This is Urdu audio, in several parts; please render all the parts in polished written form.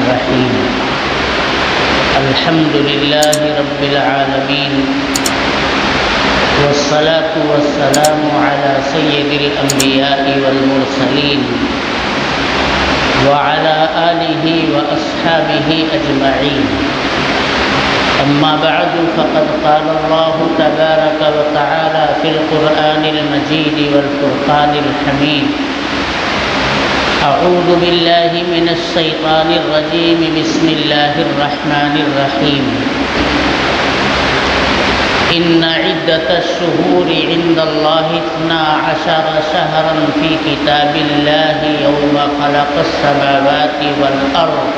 الرحيم الحمد لله رب العالمين والصلاة والسلام على سيد الأنبياء والمرسلين وعلى آله وأصحابه أجمعين أما بعد فقد قال الله تبارك وتعالى في القرآن المجيد والفرقان الحميد أعوذ بالله من الشيطان الرجيم بسم الله الرحمن الرحيم إن عدة الشهور عند الله 12 شهرا في كتاب الله يوم خلق السماوات والأرض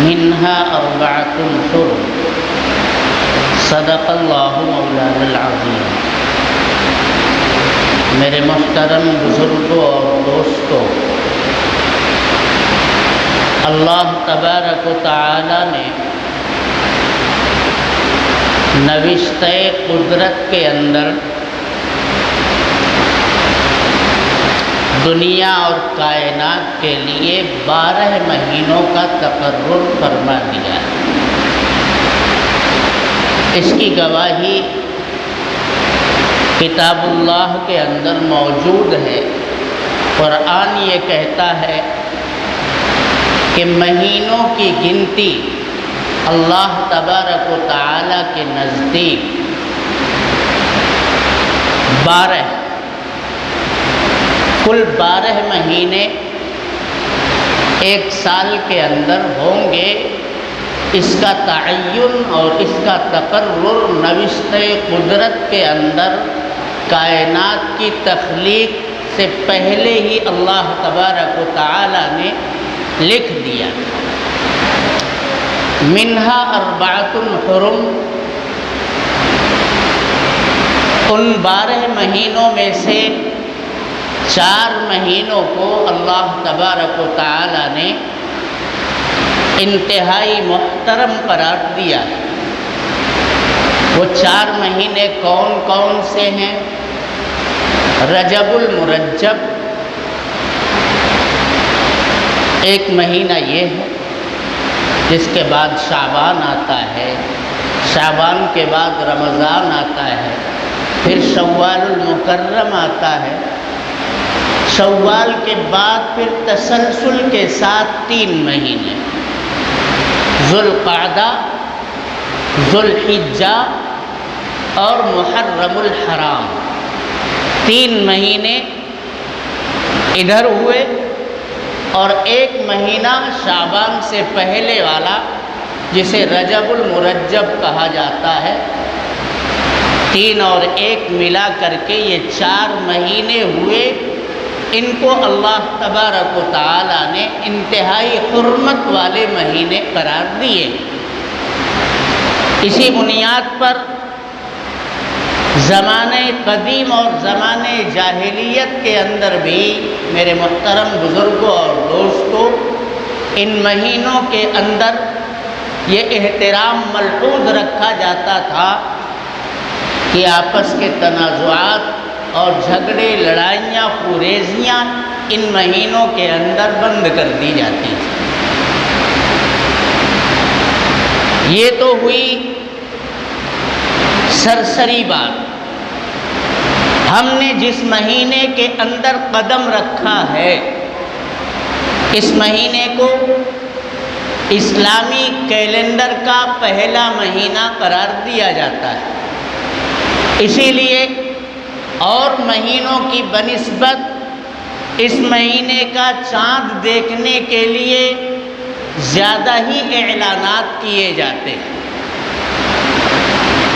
منها 4 حرم صدق اللہ مولانا العظیم۔ میرے محترم بزرگوں اور دوستوں، اللہ تبارک و تعالی نے نوشتہ قدرت کے اندر دنیا اور کائنات کے لیے 12 مہینوں کا تقرر فرما دیا ہے۔ اس کی گواہی کتاب اللہ کے اندر موجود ہے۔ قرآن یہ کہتا ہے کہ مہینوں کی گنتی اللہ تبارک و تعالی کے نزدیک 12، کل 12 مہینے ایک سال کے اندر ہوں گے۔ اس کا تعین اور اس کا تقرر نوشتہ قدرت کے اندر کائنات کی تخلیق سے پہلے ہی اللہ تبارک و تعالی نے لکھ دیا۔ منہا 4 حرم، ان 12 مہینوں میں سے 4 مہینوں کو اللہ تبارک و تعالی نے انتہائی محترم قرار دیا۔ وہ 4 مہینے کون کون سے ہیں؟ رجب المرجب ایک مہینہ یہ ہے، جس کے بعد شعبان آتا ہے، شعبان کے بعد رمضان آتا ہے، پھر شوال المکرم آتا ہے، شوال کے بعد پھر تسلسل کے ساتھ 3 مہینے، ذوالقعدہ، ذوالحجہ اور محرم الحرام۔ 3 مہینے ادھر ہوئے اور 1 مہینہ شعبان سے پہلے والا جسے رجب المرجب کہا جاتا ہے۔ 3 اور 1 ملا کر کے یہ 4 مہینے ہوئے۔ ان کو اللہ تبارک و تعالی نے انتہائی حرمت والے مہینے قرار دیے۔ اسی بنیاد پر زمانے قدیم اور زمانے جاہلیت کے اندر بھی میرے محترم بزرگوں اور دوستوں، ان مہینوں کے اندر یہ احترام ملحوظ رکھا جاتا تھا کہ آپس کے تنازعات اور جھگڑے، لڑائیاں، خوریزیاں ان مہینوں کے اندر بند کر دی جاتی تھیں۔ یہ تو ہوئی سرسری بات۔ ہم نے جس مہینے کے اندر قدم رکھا ہے، اس مہینے کو اسلامی کیلنڈر کا پہلا مہینہ قرار دیا جاتا ہے۔ اسی لیے اور مہینوں کی بنسبت اس مہینے کا چاند دیکھنے کے لیے زیادہ ہی اعلانات کیے جاتے ہیں۔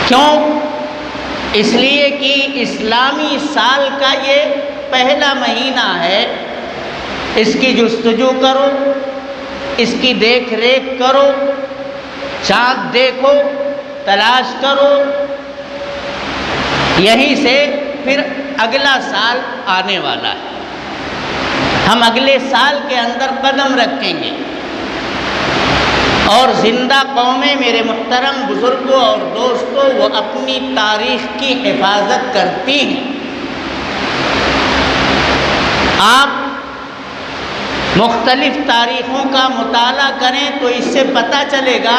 کیوں؟ اس لیے کہ اسلامی سال کا یہ پہلا مہینہ ہے۔ اس کی جستجو کرو، اس کی دیکھ ریکھ کرو، چاند دیکھو، تلاش کرو، یہیں سے پھر اگلا سال آنے والا ہے۔ ہم اگلے سال کے اندر قدم رکھیں گے، اور زندہ قومیں میرے محترم بزرگوں اور دوستوں وہ اپنی تاریخ کی حفاظت کرتی ہیں۔ آپ مختلف تاریخوں کا مطالعہ کریں تو اس سے پتہ چلے گا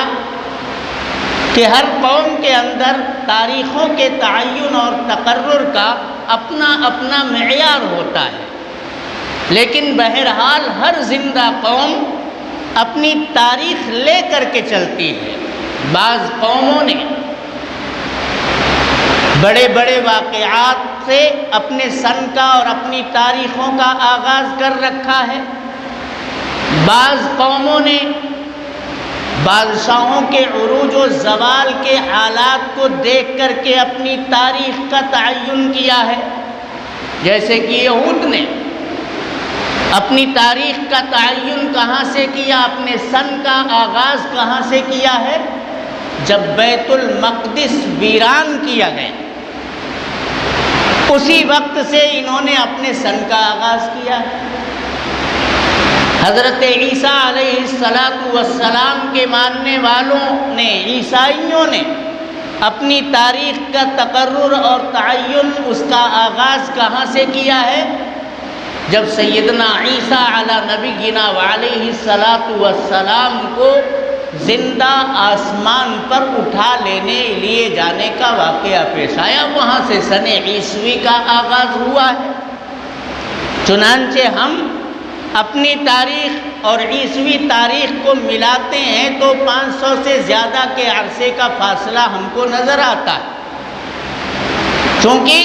کہ ہر قوم کے اندر تاریخوں کے تعین اور تقرر کا اپنا اپنا معیار ہوتا ہے، لیکن بہرحال ہر زندہ قوم اپنی تاریخ لے کر کے چلتی ہے۔ بعض قوموں نے بڑے بڑے واقعات سے اپنے سن کا اور اپنی تاریخوں کا آغاز کر رکھا ہے، بعض قوموں نے بادشاہوں کے عروج و زوال کے حالات کو دیکھ کر کے اپنی تاریخ کا تعین کیا ہے، جیسے کہ یہود نے اپنی تاریخ کا تعین کہاں سے کیا، اپنے سن کا آغاز کہاں سے کیا ہے؟ جب بیت المقدس ویران کیا گیا، اسی وقت سے انہوں نے اپنے سن کا آغاز کیا ہے۔ حضرت عیسیٰ علیہ السلام کے ماننے والوں نے، عیسائیوں نے اپنی تاریخ کا تقرر اور تعین، اس کا آغاز کہاں سے کیا ہے؟ جب سیدنا عیسیٰ علی نبینا وعلیہ السلام کو زندہ آسمان پر اٹھا لینے لیے جانے کا واقعہ پیش آیا، وہاں سے سن عیسوی کا آغاز ہوا ہے۔ چنانچہ ہم اپنی تاریخ اور عیسوی تاریخ کو ملاتے ہیں تو 500 سے زیادہ کے عرصے کا فاصلہ ہم کو نظر آتا ہے، چونکہ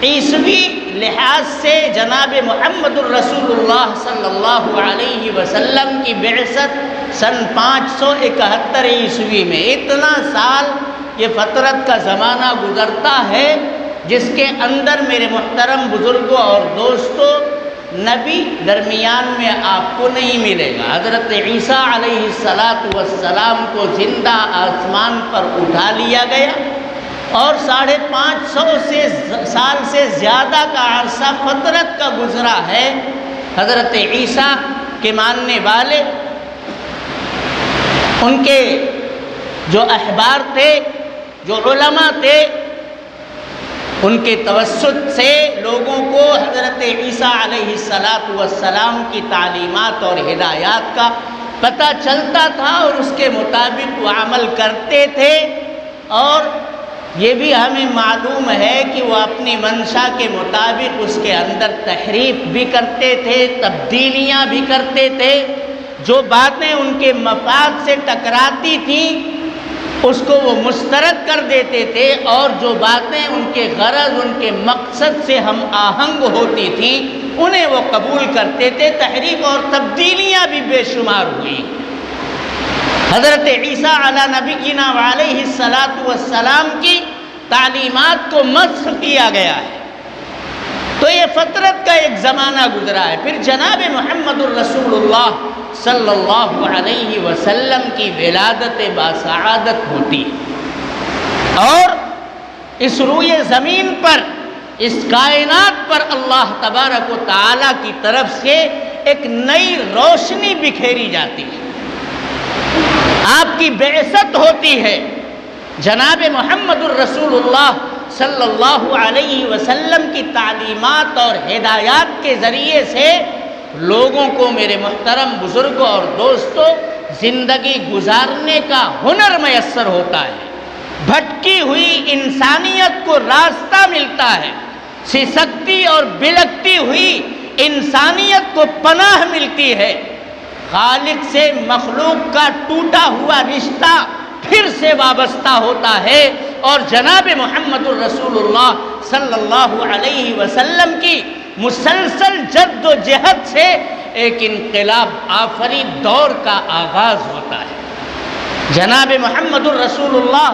عیسوی لحاظ سے جناب محمد الرسول اللہ صلی اللہ علیہ وسلم کی بعثت سن 571 عیسوی میں، اتنا سال یہ فترت کا زمانہ گزرتا ہے جس کے اندر میرے محترم بزرگوں اور دوستوں نبی درمیان میں آپ کو نہیں ملے گا۔ حضرت عیسیٰ علیہ السلام کو زندہ آسمان پر اٹھا لیا گیا اور 550 سال سے زیادہ کا عرصہ فترت کا گزرا ہے۔ حضرت عیسیٰ کے ماننے والے، ان کے جو احبار تھے، جو علماء تھے، ان کے توسط سے لوگوں کو حضرت عیسیٰ علیہ السلام کی تعلیمات اور ہدایات کا پتہ چلتا تھا اور اس کے مطابق وہ عمل کرتے تھے، اور یہ بھی ہمیں معلوم ہے کہ وہ اپنی منشا کے مطابق اس کے اندر تحریف بھی کرتے تھے، تبدیلیاں بھی کرتے تھے۔ جو باتیں ان کے مفاد سے ٹکراتی تھیں اس کو وہ مسترد کر دیتے تھے، اور جو باتیں ان کے غرض، ان کے مقصد سے ہم آہنگ ہوتی تھیں انہیں وہ قبول کرتے تھے۔ تحریف اور تبدیلیاں بھی بے شمار ہوئی۔ حضرت عیسیٰ علی نبینا وعلیہ السلام کی تعلیمات کو مسخ کیا گیا ہے، تو یہ فترت کا ایک زمانہ گزرا ہے۔ پھر جناب محمد الرسول اللہ صلی اللہ علیہ وسلم کی ولادت باسعادت ہوتی ہے، اور اس روئے زمین پر، اس کائنات پر اللہ تبارک و تعالیٰ کی طرف سے ایک نئی روشنی بکھیری جاتی ہے، آپ کی بعثت ہوتی ہے۔ جناب محمد الرسول اللہ صلی اللہ علیہ وسلم کی تعلیمات اور ہدایات کے ذریعے سے لوگوں کو، میرے محترم بزرگوں اور دوستوں، زندگی گزارنے کا ہنر میسر ہوتا ہے، بھٹکی ہوئی انسانیت کو راستہ ملتا ہے، سسکتی اور بلکتی ہوئی انسانیت کو پناہ ملتی ہے، خالق سے مخلوق کا ٹوٹا ہوا رشتہ پھر سے وابستہ ہوتا ہے، اور جناب محمد الرسول اللہ صلی اللہ علیہ وسلم کی مسلسل جد و جہد سے ایک انقلاب آفری دور کا آغاز ہوتا ہے۔ جناب محمد الرسول اللہ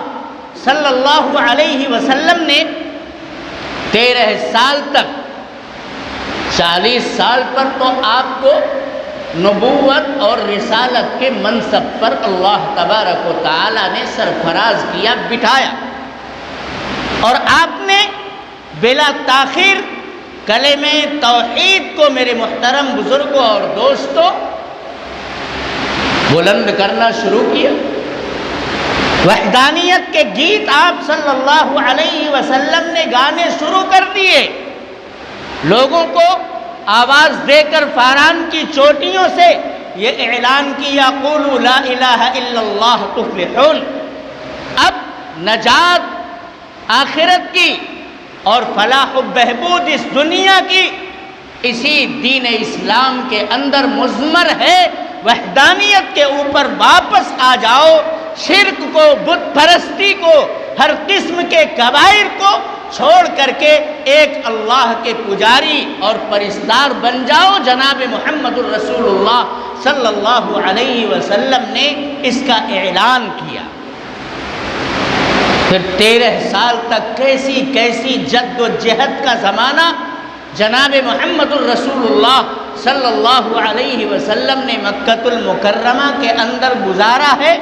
صلی اللہ علیہ وسلم نے 13 سال تک، 40 سال پر تو آپ کو نبوت اور رسالت کے منصب پر اللہ تبارک و تعالی نے سرفراز کیا، بٹھایا، اور آپ نے بلا تاخیر کلمہ توحید کو، میرے محترم بزرگوں اور دوستوں، بلند کرنا شروع کیا۔ وحدانیت کے گیت آپ صلی اللہ علیہ وسلم نے گانے شروع کر دیے، لوگوں کو آواز دے کر فاران کی چوٹیوں سے یہ اعلان کیا قولوا لا الہ الا اللہ تفلحون۔ اب نجات آخرت کی اور فلاح و بہبود اس دنیا کی اسی دین اسلام کے اندر مضمر ہے۔ وحدانیت کے اوپر واپس آ جاؤ، شرک کو، بت پرستی کو، ہر قسم کے کبائر کو چھوڑ کر کے ایک اللہ کے پجاری اور پرستار بن جاؤ۔ جناب محمد الرسول اللہ صلی اللہ علیہ وسلم نے اس کا اعلان کیا۔ پھر 13 سال تک کیسی کیسی جد و جہد کا زمانہ جناب محمد الرسول اللہ صلی اللہ علیہ وسلم نے مکۃ المکرمہ کے اندر گزارا ہے،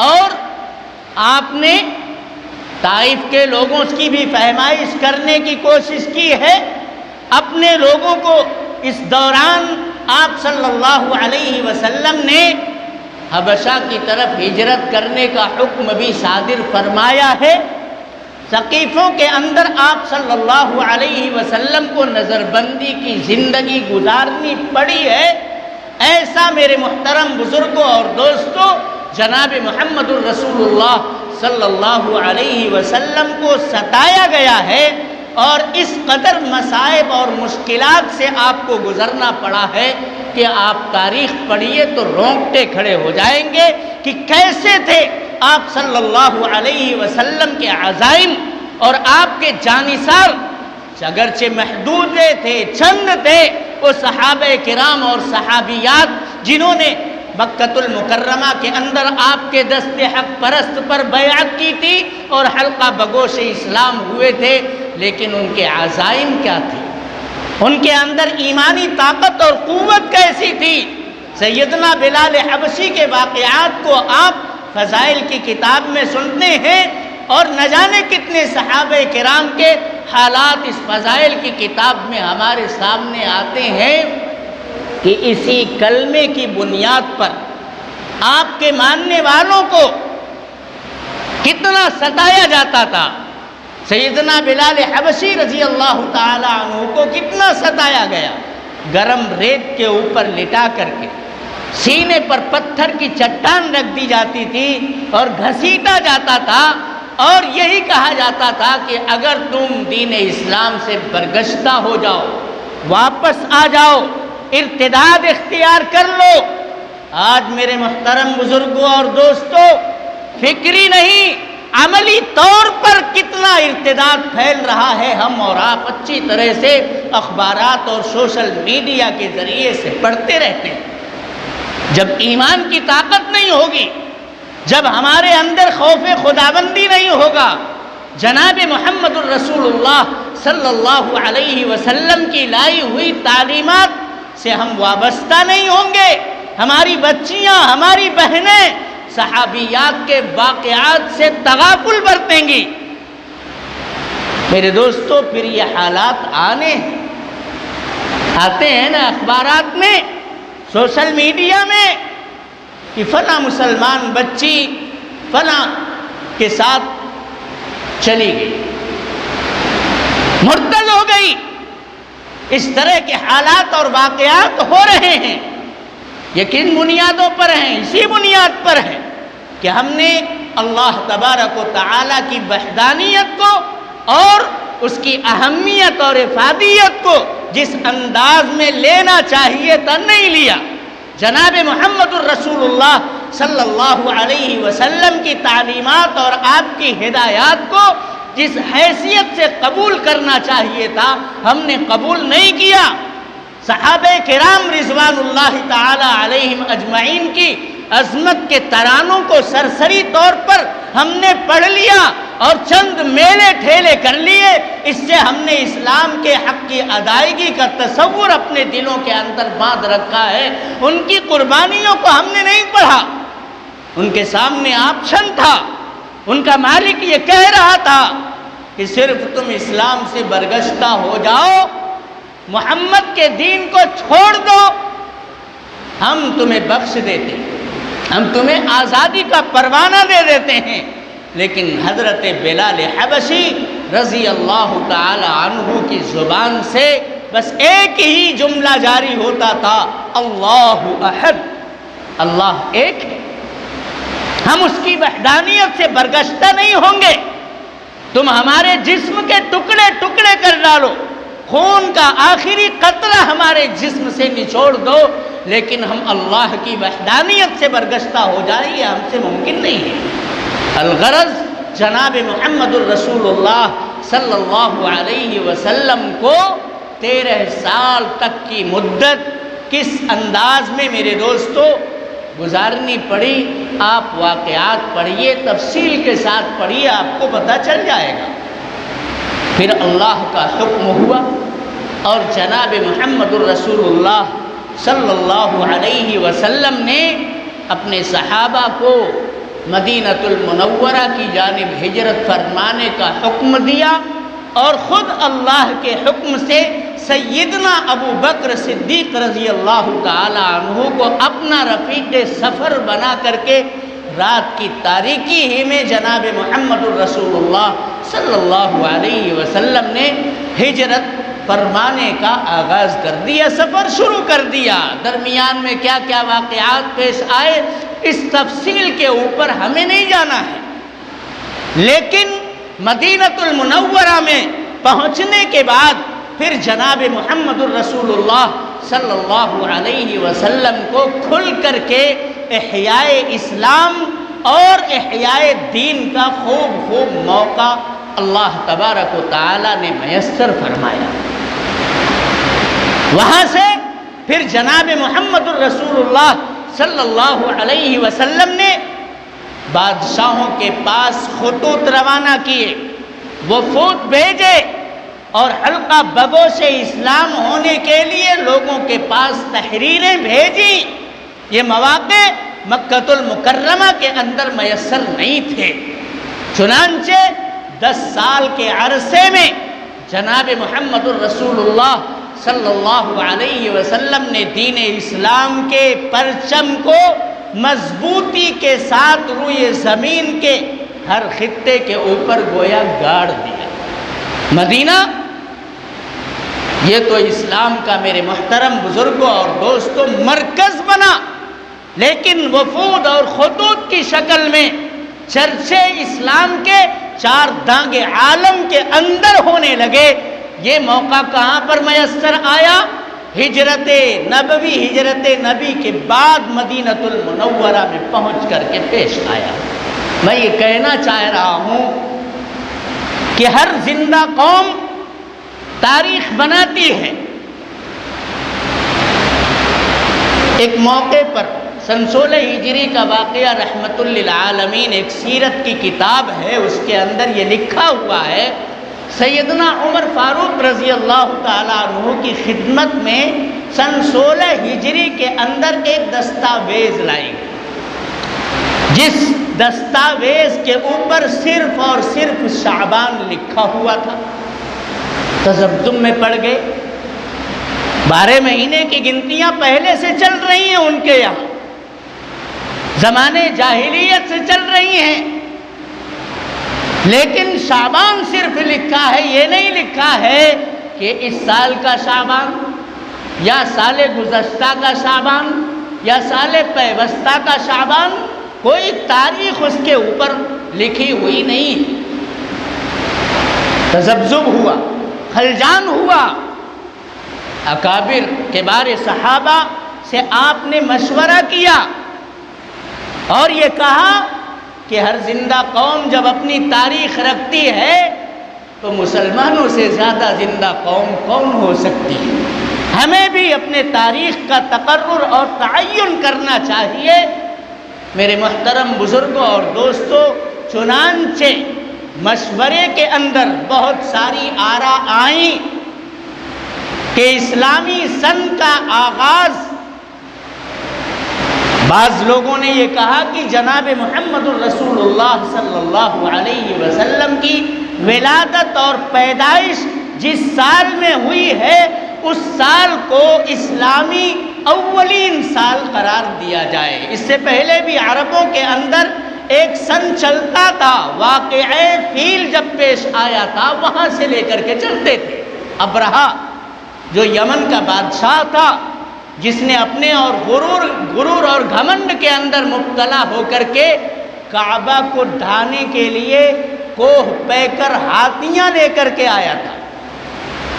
اور آپ نے طائف کے لوگوں کی بھی فہمائش کرنے کی کوشش کی ہے۔ اپنے لوگوں کو اس دوران آپ صلی اللہ علیہ وسلم نے حبشہ کی طرف ہجرت کرنے کا حکم بھی صادر فرمایا ہے۔ ثقیفوں کے اندر آپ صلی اللہ علیہ وسلم کو نظر بندی کی زندگی گزارنی پڑی ہے۔ ایسا میرے محترم بزرگوں اور دوستوں جناب محمد الرسول اللہ صلی اللہ علیہ وسلم کو ستایا گیا ہے، اور اس قدر مصائب اور مشکلات سے آپ کو گزرنا پڑا ہے کہ آپ تاریخ پڑھیے تو رونگٹے کھڑے ہو جائیں گے کہ کیسے تھے آپ صلی اللہ علیہ وسلم کے عزائم اور آپ کے جانثار، اگرچہ محدود تھے، چند تھے وہ صحابہ کرام اور صحابیات جنہوں نے مکۃ المکرمہ کے اندر آپ کے دست حق پرست پر بیعت کی تھی اور حلقہ بگوش اسلام ہوئے تھے، لیکن ان کے عزائم کیا تھے، ان کے اندر ایمانی طاقت اور قوت کیسی تھی۔ سیدنا بلال حبشی کے واقعات کو آپ فضائل کی کتاب میں سنتے ہیں، اور نہ جانے کتنے صحابہ کرام کے حالات اس فضائل کی کتاب میں ہمارے سامنے آتے ہیں کہ اسی کلمے کی بنیاد پر آپ کے ماننے والوں کو کتنا ستایا جاتا تھا۔ سیدنا بلال حبشی رضی اللہ تعالی عنہ کو کتنا ستایا گیا، گرم ریت کے اوپر لٹا کر کے سینے پر پتھر کی چٹان رکھ دی جاتی تھی اور گھسیٹا جاتا تھا، اور یہی کہا جاتا تھا کہ اگر تم دین اسلام سے برگشتہ ہو جاؤ، واپس آ جاؤ، ارتداد اختیار کر لو۔ آج میرے محترم بزرگوں اور دوستوں، فکری نہیں عملی طور پر کتنا ارتداد پھیل رہا ہے، ہم اور آپ اچھی طرح سے اخبارات اور سوشل میڈیا کے ذریعے سے پڑھتے رہتے ہیں۔ جب ایمان کی طاقت نہیں ہوگی، جب ہمارے اندر خوف خداوندی نہیں ہوگا، جناب محمد الرسول اللہ صلی اللہ علیہ وسلم کی لائی ہوئی تعلیمات سے ہم وابستہ نہیں ہوں گے، ہماری بچیاں، ہماری بہنیں صحابیات کے واقعات سے تغافل برتیں گی۔ میرے دوستو، پھر یہ حالات آتے ہیں نا اخبارات میں، سوشل میڈیا میں، کہ فلاں مسلمان بچی فلاں کے ساتھ چلی گئی، مرتد ہو گئی۔ اس طرح کے حالات اور واقعات ہو رہے ہیں۔ یہ کن بنیادوں پر ہیں؟ اسی بنیاد پر ہے کہ ہم نے اللہ تبارک و تعالیٰ کی وحدانیت کو اور اس کی اہمیت اور افادیت کو جس انداز میں لینا چاہیے تھا نہیں لیا۔ جناب محمد الرسول اللہ صلی اللہ علیہ وسلم کی تعلیمات اور آپ کی ہدایات کو جس حیثیت سے قبول کرنا چاہیے تھا ہم نے قبول نہیں کیا۔ صحابہ کرام رضوان اللہ تعالی علیہم اجمعین کی عظمت کے ترانوں کو سرسری طور پر ہم نے پڑھ لیا اور چند میلے ٹھیلے کر لیے، اس سے ہم نے اسلام کے حق کی ادائیگی کا تصور اپنے دلوں کے اندر باندھ رکھا ہے۔ ان کی قربانیوں کو ہم نے نہیں پڑھا، ان کے سامنے آپشن تھا، ان کا مالک یہ کہہ رہا تھا کہ صرف تم اسلام سے برگشتہ ہو جاؤ، محمد کے دین کو چھوڑ دو، ہم تمہیں بخش دیتے ہیں، ہم تمہیں آزادی کا پروانہ دے دیتے ہیں۔ لیکن حضرت بلال حبشی رضی اللہ تعالی عنہ کی زبان سے بس ایک ہی جملہ جاری ہوتا تھا، اللہ احد، اللہ ایک ہے۔ ہم اس کی وحدانیت سے برگشتہ نہیں ہوں گے۔ تم ہمارے جسم کے ٹکڑے ٹکڑے کر ڈالو، خون کا آخری قطرہ ہمارے جسم سے نچوڑ دو، لیکن ہم اللہ کی وحدانیت سے برگشتہ ہو جائیں، یہ ہم سے ممکن نہیں ہے۔ الغرض جناب محمد الرسول اللہ صلی اللہ علیہ وسلم کو 13 سال تک کی مدت کس انداز میں میرے دوستو گزارنی پڑی، آپ واقعات پڑھیے، تفصیل کے ساتھ پڑھیے، آپ کو پتہ چل جائے گا۔ پھر اللہ کا حکم ہوا اور جناب محمد الرسول اللہ صلی اللہ علیہ وسلم نے اپنے صحابہ کو مدینۃ المنورہ کی جانب ہجرت فرمانے کا حکم دیا، اور خود اللہ کے حکم سے سیدنا ابو بکر صدیق رضی اللہ تعالی عنہ کو اپنا رفیق سفر بنا کر کے رات کی تاریکی ہی میں جناب محمد الرسول اللہ صلی اللہ علیہ وسلم نے ہجرت فرمانے کا آغاز کر دیا، سفر شروع کر دیا۔ درمیان میں کیا کیا واقعات پیش آئے اس تفصیل کے اوپر ہمیں نہیں جانا ہے، لیکن مدینۃ المنورہ میں پہنچنے کے بعد پھر جناب محمد الرسول اللہ صلی اللہ علیہ وسلم کو کھل کر کے احیاء اسلام اور احیاء دین کا خوب موقع اللہ تبارک و تعالی نے میسر فرمایا۔ وہاں سے پھر جناب محمد الرسول اللہ صلی اللہ علیہ وسلم نے بادشاہوں کے پاس خطوط روانہ کیے، وفود بھیجے اور حلقہ بگوش اسلام ہونے کے لیے لوگوں کے پاس تحریریں بھیجی۔ یہ مواقع مکہ المکرمہ کے اندر میسر نہیں تھے، چنانچہ 10 سال کے عرصے میں جناب محمد الرسول اللہ صلی اللہ علیہ وسلم نے دین اسلام کے پرچم کو مضبوطی کے ساتھ روئے زمین کے ہر خطے کے اوپر گویا گاڑ دیا۔ مدینہ یہ تو اسلام کا میرے محترم بزرگوں اور دوستوں مرکز بنا، لیکن وفود اور خطوط کی شکل میں چرچے اسلام کے 4 دانگ عالم کے اندر ہونے لگے۔ یہ موقع کہاں پر میسر آیا؟ ہجرت نبی کے بعد مدینۃ المنورہ میں پہنچ کر کے پیش آیا۔ میں یہ کہنا چاہ رہا ہوں کہ ہر زندہ قوم تاریخ بناتی ہے۔ ایک موقع پر سن 16 ہجری کا واقعہ رحمت للعالمین ایک سیرت کی کتاب ہے، اس کے اندر یہ لکھا ہوا ہے، سیدنا عمر فاروق رضی اللہ تعالیٰ عنہ کی خدمت میں سن 16 ہجری کے اندر ایک دستاویز لائی، جس دستاویز کے اوپر صرف اور صرف شعبان لکھا ہوا تھا۔ تذبذب میں پڑ گئے، 12 مہینے کی گنتیاں پہلے سے چل رہی ہیں ان کے یہاں، زمانے جاہلیت سے چل رہی ہیں، لیکن شعبان صرف لکھا ہے، یہ نہیں لکھا ہے کہ اس سال کا شعبان یا سال گزشتہ کا شعبان یا سال پیوستہ کا شعبان، کوئی تاریخ اس کے اوپر لکھی ہوئی نہیں۔ تذبذب ہوا، خلجان ہوا، اکابر کبار صحابہ سے آپ نے مشورہ کیا اور یہ کہا کہ ہر زندہ قوم جب اپنی تاریخ رکھتی ہے تو مسلمانوں سے زیادہ زندہ قوم کون ہو سکتی ہے؟ ہمیں بھی اپنے تاریخ کا تقرر اور تعین کرنا چاہیے۔ میرے محترم بزرگوں اور دوستوں، چنانچہ مشورے کے اندر بہت ساری آراء آئیں کہ اسلامی سن کا آغاز، بعض لوگوں نے یہ کہا کہ جناب محمد الرسول اللہ صلی اللہ علیہ وسلم کی ولادت اور پیدائش جس سال میں ہوئی ہے اس سال کو اسلامی اولین سال قرار دیا جائے۔ اس سے پہلے بھی عربوں کے اندر ایک سن چلتا تھا، واقعہ فیل جب پیش آیا تھا وہاں سے لے کر کے چلتے تھے۔ ابرہہ جو یمن کا بادشاہ تھا، جس نے اپنے اور غرور اور گھمنڈ کے اندر مبتلا ہو کر کے کعبہ کو ڈھانے کے لیے کوہ پے کر ہاتھیاں لے کر کے آیا تھا،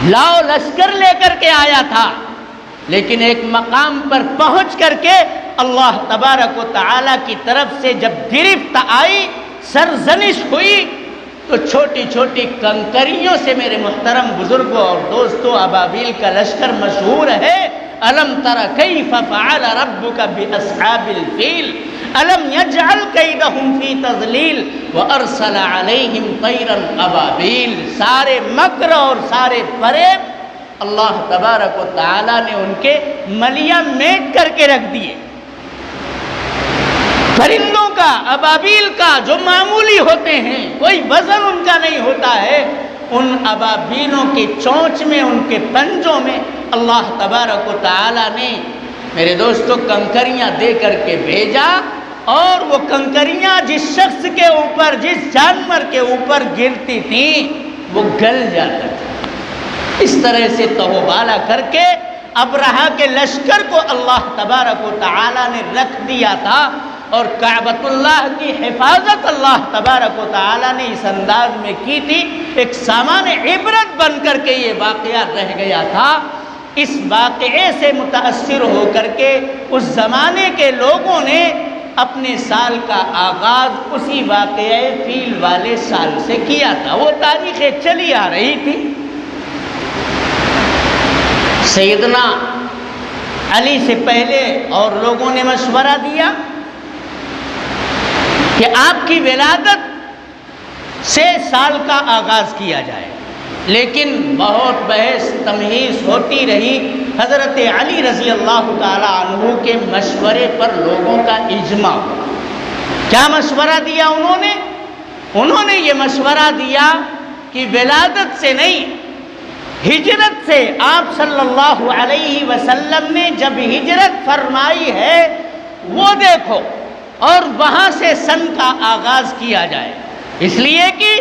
لاؤ لشکر لے کر کے آیا تھا، لیکن ایک مقام پر پہنچ کر کے اللہ تبارک و تعالی کی طرف سے جب گرفت آئی، سرزنش ہوئی، تو چھوٹی چھوٹی کنکریوں سے میرے محترم بزرگوں اور دوستوں ابابیل کا لشکر مشہور ہے۔ الم تر کیف فعل ربک باصحاب الفیل الم یجعل کیدہم فی تضلیل وارسل علیہم طیرا ابابیل۔ سارے مکر اور سارے فریب اللہ تبارک و تعالی نے ان کے ملیاں میٹ کر کے رکھ دیے۔ پرندوں کا، ابابیل کا، جو معمولی ہوتے ہیں، کوئی وزن ان کا نہیں ہوتا ہے، ان ابابیلوں کی چونچ میں، ان کے پنجوں میں اللہ تبارک و تعالی نے میرے دوستو کنکریاں دے کر کے بھیجا، اور وہ کنکریاں جس شخص کے اوپر، جس جانور کے اوپر گرتی تھیں وہ گل جاتا تھا۔ اس طرح سے تہوبالا کر کے ابرہہ کے لشکر کو اللہ تبارک و تعالی نے رکھ دیا تھا، اور کعبۃ اللہ کی حفاظت اللہ تبارک و تعالی نے اس انداز میں کی تھی۔ ایک سامان عبرت بن کر کے یہ واقعہ رہ گیا تھا۔ اس واقعے سے متاثر ہو کر کے اس زمانے کے لوگوں نے اپنے سال کا آغاز اسی واقعے فیل والے سال سے کیا تھا۔ وہ تاریخیں چلی آ رہی تھی۔ سیدنا علی سے پہلے اور لوگوں نے مشورہ دیا کہ آپ کی ولادت سے سال کا آغاز کیا جائے، لیکن بہت بحث تمہیز ہوتی رہی۔ حضرت علی رضی اللہ تعالی عنہ کے مشورے پر لوگوں کا اجماع ہوا۔ کیا مشورہ دیا انہوں نے یہ مشورہ دیا کہ ولادت سے نہیں، ہجرت سے آپ صلی اللہ علیہ وسلم نے جب ہجرت فرمائی ہے وہ دیکھو، اور وہاں سے سن کا آغاز کیا جائے، اس لیے کہ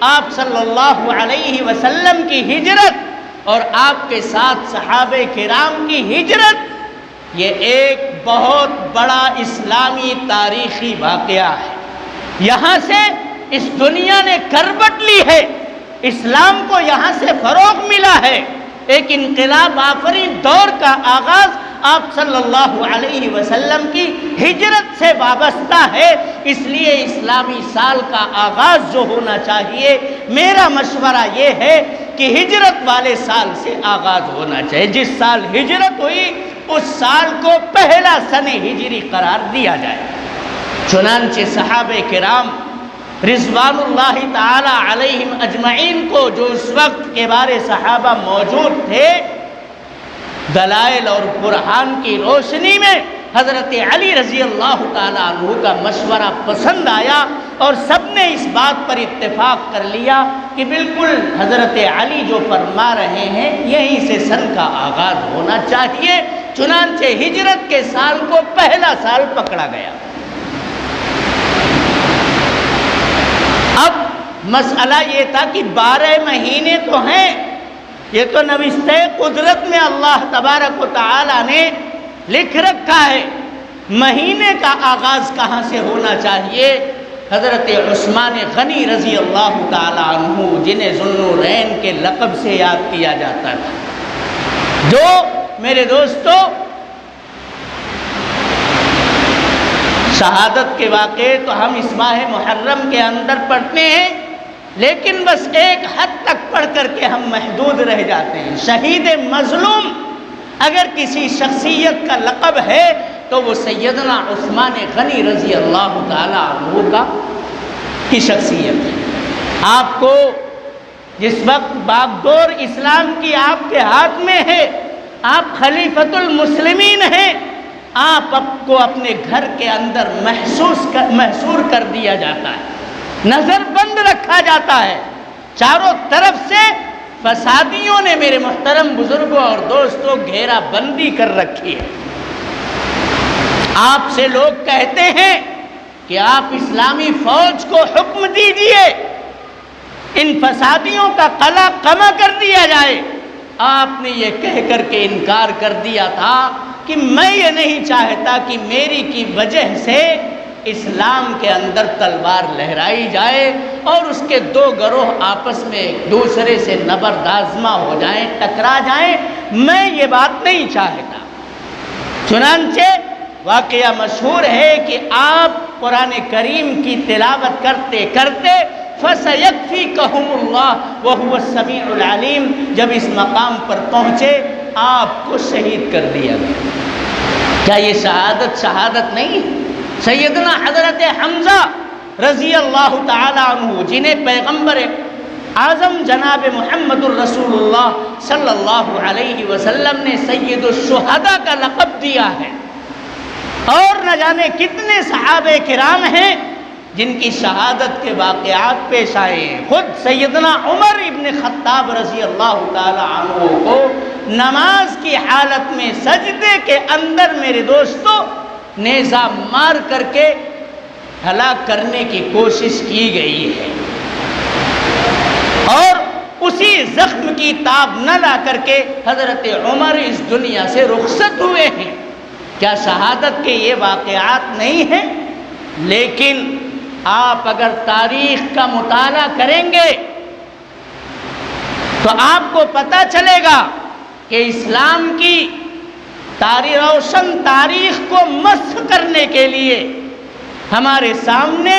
آپ صلی اللہ علیہ وسلم کی ہجرت اور آپ کے ساتھ صحابہ کرام کی ہجرت یہ ایک بہت بڑا اسلامی تاریخی واقعہ ہے۔ یہاں سے اس دنیا نے کربٹ لی ہے، اسلام کو یہاں سے فروغ ملا ہے۔ ایک انقلاب آفرین دور کا آغاز آپ صلی اللہ علیہ وسلم کی ہجرت سے وابستہ ہے، اس لیے اسلامی سال کا آغاز جو ہونا چاہیے، میرا مشورہ یہ ہے کہ ہجرت والے سال سے آغاز ہونا چاہیے۔ جس سال ہجرت ہوئی اس سال کو پہلا سن ہجری قرار دیا جائے۔ چنانچہ صحابہ کرام رضوان اللہ تعالی علیہم اجمعین کو، جو اس وقت کبار صحابہ موجود تھے، دلائل اور برہان کی روشنی میں حضرت علی رضی اللہ تعالیٰ عنہ کا مشورہ پسند آیا، اور سب نے اس بات پر اتفاق کر لیا کہ بالکل حضرت علی جو فرما رہے ہیں یہیں سے سن کا آغاز ہونا چاہیے۔ چنانچہ ہجرت کے سال کو پہلا سال پکڑا گیا۔ اب مسئلہ یہ تھا کہ 12 مہینے تو ہیں، یہ تو نوشتہ قدرت میں اللہ تبارک و تعالی نے لکھ رکھا ہے، مہینے کا آغاز کہاں سے ہونا چاہیے؟ حضرت عثمان غنی رضی اللہ تعالی عنہ، جنہیں ذو النورین کے لقب سے یاد کیا جاتا تھا، جو میرے دوستو شہادت کے واقعے تو ہم اس ماہ محرم کے اندر پڑھتے ہیں، لیکن بس ایک حد تک پڑھ کر کے ہم محدود رہ جاتے ہیں۔ شہید مظلوم اگر کسی شخصیت کا لقب ہے تو وہ سیدنا عثمان غنی رضی اللہ تعالی عنہ کی شخصیت ہے۔ آپ کو جس وقت باغڈور اسلام کی آپ کے ہاتھ میں ہے، آپ خلیفۃ المسلمین ہیں، آپ کو اپنے گھر کے اندر محصور کر دیا جاتا ہے، نظر بند رکھا جاتا ہے۔ چاروں طرف سے فسادیوں نے میرے محترم بزرگوں اور دوستوں گھیرا بندی کر رکھی ہے۔ آپ سے لوگ کہتے ہیں کہ آپ اسلامی فوج کو حکم دیجئے، ان فسادیوں کا قلع کما کر دیا جائے۔ آپ نے یہ کہہ کر کے انکار کر دیا تھا کہ میں یہ نہیں چاہتا کہ میری کی وجہ سے اسلام کے اندر تلوار لہرائی جائے اور اس کے دو گروہ آپس میں ایک دوسرے سے نبردآزما ہو جائیں، ٹکرا جائیں، میں یہ بات نہیں چاہتا۔ چنانچہ واقعہ مشہور ہے کہ آپ قرآن کریم کی تلاوت کرتے کرتے فَسَيَكْفِيكَهُمُ اللَّهُ وَهُوَ السَّمِيعُ الْعَلِيمُ جب اس مقام پر پہنچے آپ کو شہید کر دیا گیا۔ کیا یہ شہادت نہیں؟ سیدنا حضرت حمزہ رضی اللہ تعالی عنہ جنہیں پیغمبر اعظم جناب محمد الرسول اللہ صلی اللہ علیہ وسلم نے سید الشہداء کا لقب دیا ہے، اور نہ جانے کتنے صحابہ کرام ہیں جن کی شہادت کے واقعات پیش آئے ہیں۔ خود سیدنا عمر ابن خطاب رضی اللہ تعالی عنہ کو نماز کی حالت میں سجدے کے اندر میرے دوستو نیزہ مار کر کے ہلاک کرنے کی کوشش کی گئی ہے، اور اسی زخم کی تاب نہ لا کر کے حضرت عمر اس دنیا سے رخصت ہوئے ہیں۔ کیا شہادت کے یہ واقعات نہیں ہیں؟ لیکن آپ اگر تاریخ کا مطالعہ کریں گے تو آپ کو پتہ چلے گا کہ اسلام کی روشن تاریخ کو مسخ کرنے کے لیے ہمارے سامنے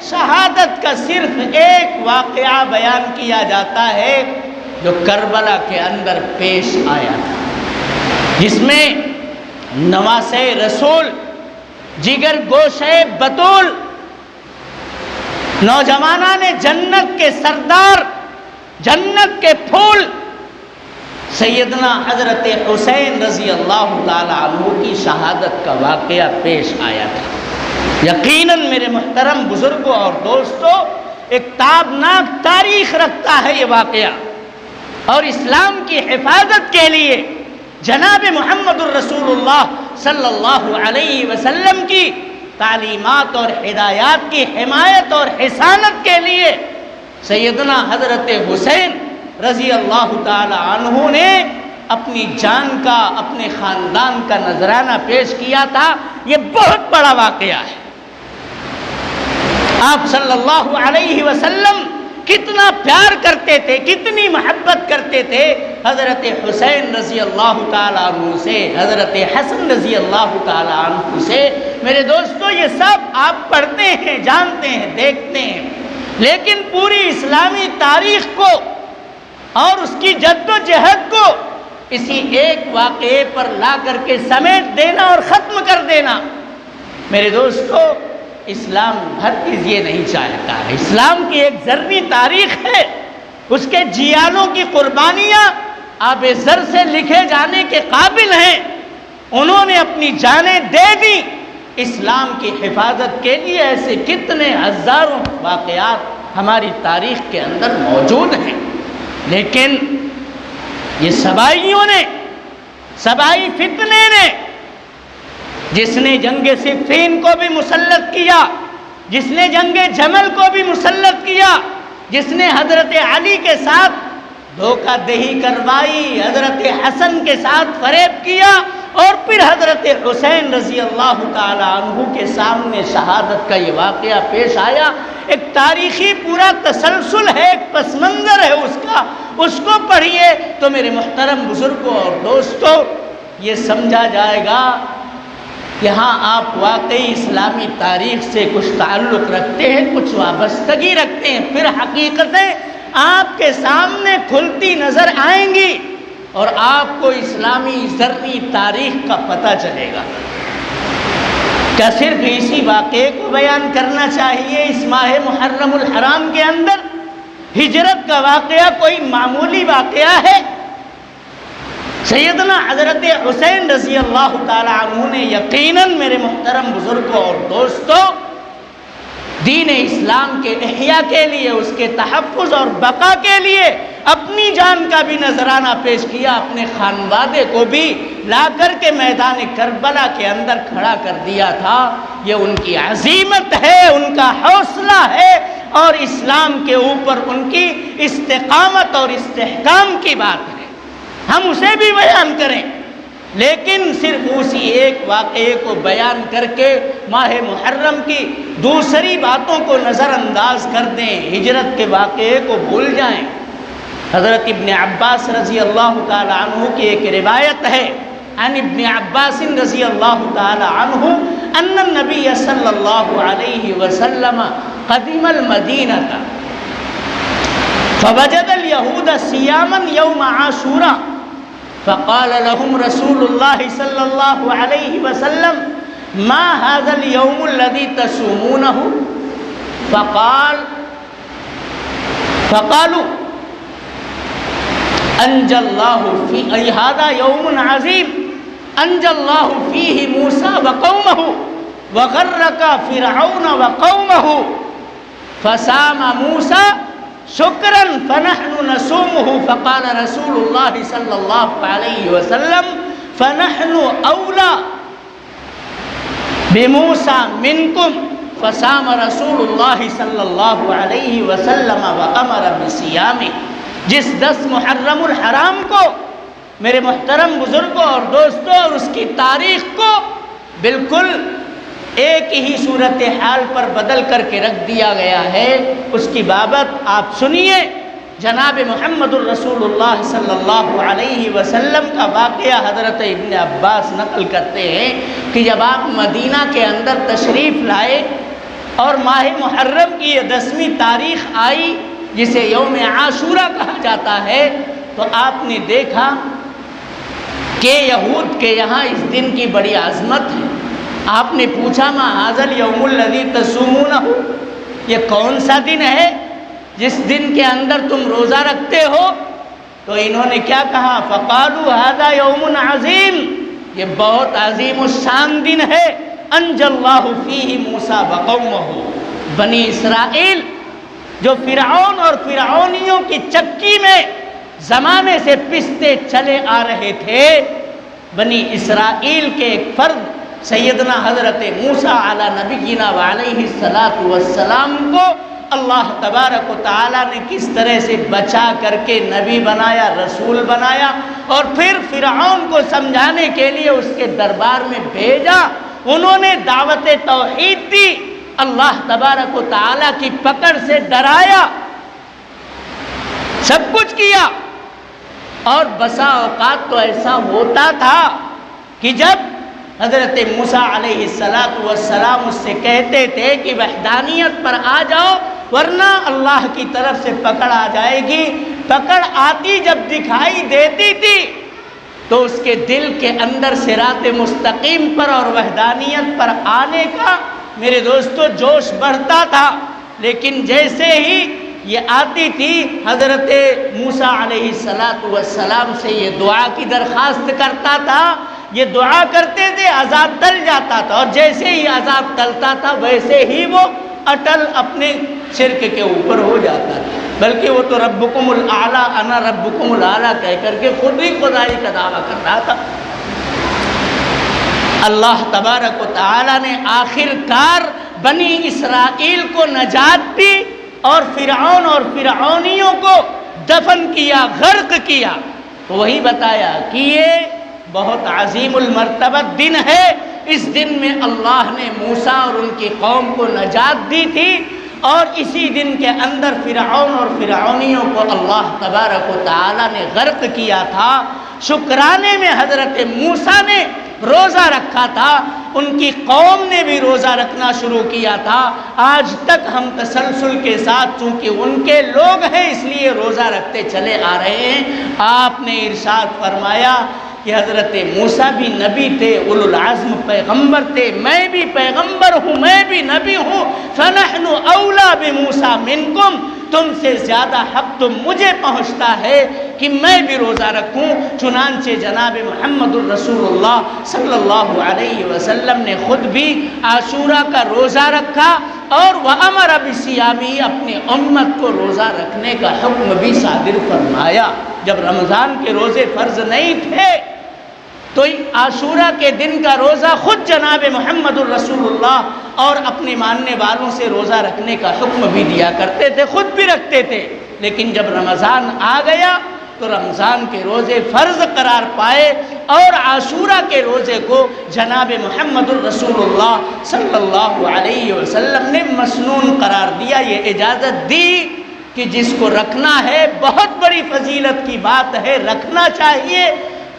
شہادت کا صرف ایک واقعہ بیان کیا جاتا ہے جو کربلا کے اندر پیش آیا تھا، جس میں نواسہ رسول، جگر گوشہ بطول، نوجوانان جنت کے سردار، جنت کے پھول سیدنا حضرت حسین رضی اللہ تعالی عنہ کی شہادت کا واقعہ پیش آیا تھا۔ یقیناً میرے محترم بزرگوں اور دوستوں، ایک تابناک تاریخ رکھتا ہے یہ واقعہ، اور اسلام کی حفاظت کے لیے جناب محمد الرسول اللہ صلی اللہ علیہ وسلم کی تعلیمات اور ہدایات کی حمایت اور حصانت کے لیے سیدنا حضرت حسین رضی اللہ تعالی عنہ نے اپنی جان کا، اپنے خاندان کا نذرانہ پیش کیا تھا۔ یہ بہت بڑا واقعہ ہے۔ آپ صلی اللہ علیہ وسلم کتنا پیار کرتے تھے، کتنی محبت کرتے تھے حضرت حسین رضی اللہ تعالیٰ عنہ سے، حضرت حسن رضی اللہ تعالیٰ عنہ سے۔ میرے دوستو، یہ سب آپ پڑھتے ہیں، جانتے ہیں، دیکھتے ہیں، لیکن پوری اسلامی تاریخ کو اور اس کی جد و جہد کو اسی ایک واقعے پر لا کر کے سمیٹ دینا اور ختم کر دینا، میرے دوستو، اسلام ہرگز یہ نہیں چاہتا ہے۔ اسلام کی ایک ذرنی تاریخ ہے، اس کے جیانوں کی قربانیاں آب زر سے لکھے جانے کے قابل ہیں۔ انہوں نے اپنی جانیں دے دی اسلام کی حفاظت کے لیے۔ ایسے کتنے ہزاروں واقعات ہماری تاریخ کے اندر موجود ہیں، لیکن یہ سبائیوں نے، سبائی فتنے نے، جس نے جنگ صفین کو بھی مسلط کیا، جس نے جنگ جمل کو بھی مسلط کیا، جس نے حضرت علی کے ساتھ دھوکہ دہی کروائی، حضرت حسن کے ساتھ فریب کیا، اور پھر حضرت حسین رضی اللہ تعالی عنہ کے سامنے شہادت کا یہ واقعہ پیش آیا۔ ایک تاریخی پورا تسلسل ہے، ایک پس منظر ہے اس کا، اس کو پڑھیے تو میرے محترم بزرگوں اور دوستوں یہ سمجھا جائے گا کہ ہاں آپ واقعی اسلامی تاریخ سے کچھ تعلق رکھتے ہیں، کچھ وابستگی رکھتے ہیں، پھر حقیقتیں آپ کے سامنے کھلتی نظر آئیں گی اور آپ کو اسلامی ذرنی تاریخ کا پتہ چلے گا۔ کیا صرف اسی واقعے کو بیان کرنا چاہیے اس ماہ محرم الحرام کے اندر؟ ہجرت کا واقعہ کوئی معمولی واقعہ ہے؟ سیدنا حضرت حسین رضی اللہ تعالی عنہ نے یقیناً میرے محترم بزرگوں اور دوستوں دین اسلام کے احیاء کے لیے، اس کے تحفظ اور بقا کے لیے اپنی جان کا بھی نذرانہ پیش کیا، اپنے خانوادے کو بھی لا کر کے میدان کربلا کے اندر کھڑا کر دیا تھا۔ یہ ان کی عزیمت ہے، ان کا حوصلہ ہے، اور اسلام کے اوپر ان کی استقامت اور استحکام کی بات ہے۔ ہم اسے بھی بیان کریں، لیکن صرف اسی ایک واقعے کو بیان کر کے ماہ محرم کی دوسری باتوں کو نظر انداز کر دیں، ہجرت کے واقعے کو بھول جائیں۔ حضرت ابن عباس رضی اللہ تعالی عنہ کی ایک روایت ہے، عن ابن عباس رضی اللہ تعالی عنہ ان النبی صلی اللہ علیہ وسلم قدم المدینہ فوجد اليہود صیاما یوم عاشوراء فقال لهم رسول الله صلى الله عليه وسلم ما هذا اليوم الذي تصومونه فقالوا انجى الله فيه هذا يوم عظيم انجى الله فيه موسى وقومه وغرق فرعون وقومه فصام موسى شکرا فنحن نصومه فقال رسول اللہ صلی اللہ علیہ وسلم فنحن اولا بموسیٰ منکم فصام رسول اللہ صلی اللہ علیہ وسلم وامر بصیامہ۔ جس 10 محرم الحرام کو میرے محترم بزرگوں اور دوستوں اور اس کی تاریخ کو بالکل ایک ہی صورتحال پر بدل کر کے رکھ دیا گیا ہے، اس کی بابت آپ سنیے۔ جناب محمد الرسول اللہ صلی اللہ علیہ وسلم کا واقعہ حضرت ابن عباس نقل کرتے ہیں کہ جب آپ مدینہ کے اندر تشریف لائے اور ماہ محرم کی یہ 10ویں تاریخ آئی جسے یوم عاشوراء کہا جاتا ہے، تو آپ نے دیکھا کہ یہود کے یہاں اس دن کی بڑی عظمت ہے۔ آپ نے پوچھا ما ھذا الیوم الذی تصومونہ، یہ کون سا دن ہے جس دن کے اندر تم روزہ رکھتے ہو؟ تو انہوں نے کیا کہا؟ فقالوا ھذا یوم عظیم، یہ بہت عظیم الشان دن ہے، انجى اللہ فیہ موسیٰ وقومہ۔ بنی اسرائیل جو فرعون اور فرعونیوں کی چکی میں زمانے سے پستے چلے آ رہے تھے، بنی اسرائیل کے ایک فرد سیدنا حضرت موسیٰ علی نبینا وعلیہ السلام کو اللہ تبارک و تعالیٰ نے کس طرح سے بچا کر کے نبی بنایا، رسول بنایا، اور پھر فرعون کو سمجھانے کے لیے اس کے دربار میں بھیجا۔ انہوں نے دعوت توحید دی، اللہ تبارک و تعالیٰ کی پکڑ سے ڈرایا، سب کچھ کیا۔ اور بسا اوقات تو ایسا ہوتا تھا کہ جب حضرت موسیٰ علیہ السلام اس سے کہتے تھے کہ وحدانیت پر آ جاؤ ورنہ اللہ کی طرف سے پکڑ آ جائے گی، پکڑ آتی جب دکھائی دیتی تھی تو اس کے دل کے اندر صراط مستقیم پر اور وحدانیت پر آنے کا میرے دوستو جوش بڑھتا تھا۔ لیکن جیسے ہی یہ آتی تھی حضرت موسیٰ علیہ السلام سے یہ دعا کی درخواست کرتا تھا، یہ دعا کرتے تھے، عذاب ٹل جاتا تھا، اور جیسے ہی عذاب ٹلتا تھا ویسے ہی وہ اٹل اپنے شرک کے اوپر ہو جاتا تھا۔ بلکہ وہ تو ربکم الاعلیٰ انا ربکم الاعلیٰ کہہ کر کے خود ہی خدائی کا دعویٰ کر رہا تھا۔ اللہ تبارک و تعالیٰ نے آخر کار بنی اسرائیل کو نجات دی اور فرعون اور فرعونیوں کو دفن کیا، غرق کیا۔ تو وہی بتایا کہ یہ بہت عظیم المرتبت دن ہے، اس دن میں اللہ نے موسیٰ اور ان کی قوم کو نجات دی تھی، اور اسی دن کے اندر فرعون اور فرعونیوں کو اللہ تبارک و تعالیٰ نے غرق کیا تھا۔ شکرانے میں حضرت موسیٰ نے روزہ رکھا تھا، ان کی قوم نے بھی روزہ رکھنا شروع کیا تھا۔ آج تک ہم تسلسل کے ساتھ چونکہ ان کے لوگ ہیں اس لیے روزہ رکھتے چلے آ رہے ہیں۔ آپ نے ارشاد فرمایا کہ حضرت موسیٰ بھی نبی تھے، اولو العزم پیغمبر تھے، میں بھی پیغمبر ہوں، میں بھی نبی ہوں، فَنَحْنُ أَوْلَى بِمُوسَىٰ مِنْكُمْ، تم سے زیادہ حق تو مجھے پہنچتا ہے کہ میں بھی روزہ رکھوں۔ چنانچہ جناب محمد الرسول اللہ صلی اللہ علیہ وسلم نے خود بھی عاشوراء کا روزہ رکھا، اور وَأَمَرَ بِصِيَامِهِ اپنی امت کو روزہ رکھنے کا حکم بھی صادر فرمایا۔ جب رمضان کے روزے فرض نہیں تھے تو عاشوراء کے دن کا روزہ خود جناب محمد الرسول اللہ اور اپنے ماننے والوں سے روزہ رکھنے کا حکم بھی دیا کرتے تھے، خود بھی رکھتے تھے۔ لیکن جب رمضان آ گیا تو رمضان کے روزے فرض قرار پائے اور عاشورہ کے روزے کو جناب محمد الرسول اللہ صلی اللہ علیہ وسلم نے مسنون قرار دیا، یہ اجازت دی کہ جس کو رکھنا ہے بہت بڑی فضیلت کی بات ہے، رکھنا چاہیے،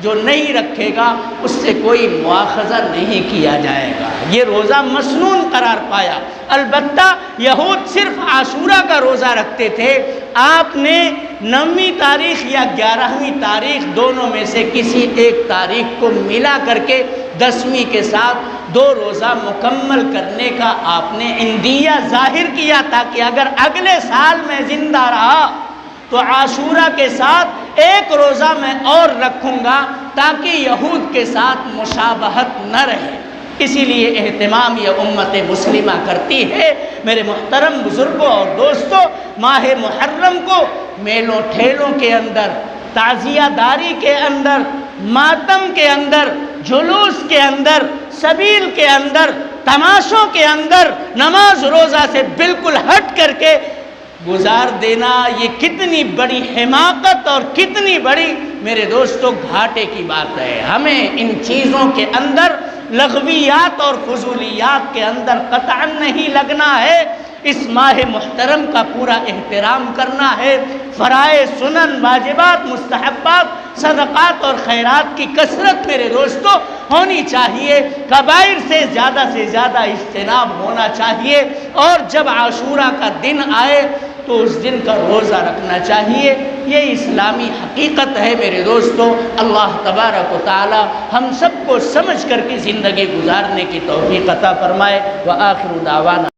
جو نہیں رکھے گا اس سے کوئی مواخذہ نہیں کیا جائے گا۔ یہ روزہ مسنون قرار پایا۔ البتہ یہود صرف عاشورہ کا روزہ رکھتے تھے، آپ نے 9ویں تاریخ یا 11ویں تاریخ دونوں میں سے کسی ایک تاریخ کو ملا کر کے 10ویں کے ساتھ 2 روزہ مکمل کرنے کا آپ نے عندیہ ظاہر کیا، تاکہ اگر اگلے سال میں زندہ رہا تو عاشورہ کے ساتھ 1 روزہ میں اور رکھوں گا، تاکہ یہود کے ساتھ مشابہت نہ رہے۔ اسی لیے اہتمام یہ امت مسلمہ کرتی ہے۔ میرے محترم بزرگوں اور دوستوں، ماہ محرم کو میلوں ٹھیلوں کے اندر، تعزیہ داری کے اندر، ماتم کے اندر، جلوس کے اندر، سبیل کے اندر، تماشوں کے اندر، نماز روزہ سے بالکل ہٹ کر کے گزار دینا، یہ کتنی بڑی حماقت اور کتنی بڑی میرے دوستوں گھاٹے کی بات ہے۔ ہمیں ان چیزوں کے اندر، لغویات اور فضولیات کے اندر قطعاً نہیں لگنا ہے۔ اس ماہ محترم کا پورا احترام کرنا ہے۔ فرائض، سنن، واجبات، مستحبات، صدقات اور خیرات کی کثرت میرے دوستوں ہونی چاہیے۔ کبائر سے زیادہ اجتناب ہونا چاہیے، اور جب عاشورہ کا دن آئے تو اس دن کا روزہ رکھنا چاہیے۔ یہ اسلامی حقیقت ہے میرے دوستوں۔ اللہ تبارک و تعالی ہم سب کو سمجھ کر کے زندگی گزارنے کی توفیق عطا فرمائے۔ وآخر دعوانا